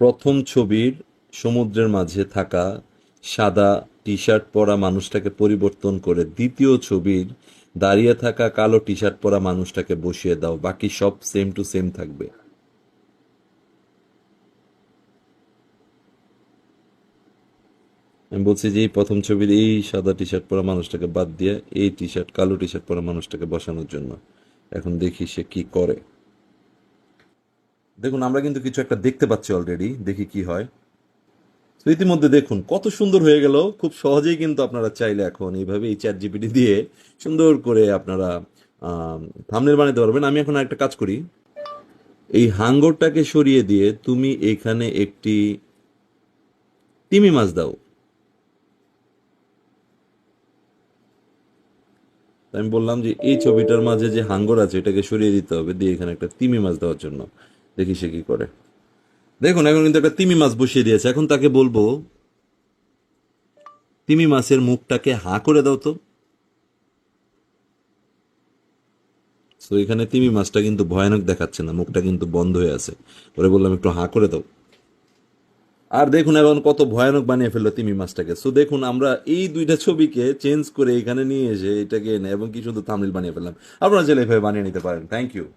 প্রথম ছবির সমুদ্রের মাঝে থাকা সাদা টি শার্ট পরা মানুষটাকে পরিবর্তন করে দ্বিতীয় ছবির দাঁড়িয়ে থাকা কালো টি শার্ট পরা মানুষটাকে বসিয়ে দাও, বাকি সব সেম টু সেম থাকবে। আমি বলছি যে এই প্রথম ছবির এই সাদা টি শার্ট পরা মানুষটাকে বাদ দিয়ে এই টি শার্ট কালো টি শার্ট পরা মানুষটাকে বসানোর জন্য। এখন দেখি সে কি করে। দেখুন, আমরা কিন্তু কিছু একটা দেখতে পাচ্ছি অলরেডি, দেখি কি হয়। তো ইতিমধ্যে দেখুন কত সুন্দর হয়ে গেল। খুব সহজেই কিন্তু আপনারা চাইলে এখন এইভাবে এই চ্যাট জিপিটি দিয়ে সুন্দর করে আপনারা থাম্বনেল বানাতে পারবেন। আমি এখন একটা কাজ করি, এই হাঙ্গরটাকে সরিয়ে দিয়ে তুমি এখানে একটি তিমি মাছ দাও। তো আমি বললাম যে এই ছবিটার মাঝে যে হাঙ্গর আছে এটাকে সরিয়ে দিতে হবে, দিয়ে এখানে একটা তিমি মাছ দেওয়ার জন্য। দেখি সে কি করে। দেখুন, এখন কিন্তু একটা তিমি মাছ বসিয়ে দিয়েছে। এখন তাকে বলবো তিমি মাছের মুখটাকে হাঁ করে দাও তো। তো এখানে তিমি মাছটা কিন্তু ভয়ানক দেখাচ্ছে না, মুখটা কিন্তু বন্ধ হয়ে আছে। ওরে বললাম একটু হাঁ করে দাও। আর দেখুন এখন কত ভয়ানক বানিয়ে ফেললো তিমি মাছটাকে। সো দেখুন, আমরা এই দুইটা ছবিকে চেঞ্জ করে এখানে নিয়ে এসে এটাকে এনে এবং কি শুধু থাম্বনেল বানিয়ে ফেললাম। আপনারা চাইলে এভাবে বানিয়ে নিতে পারেন। Thank you.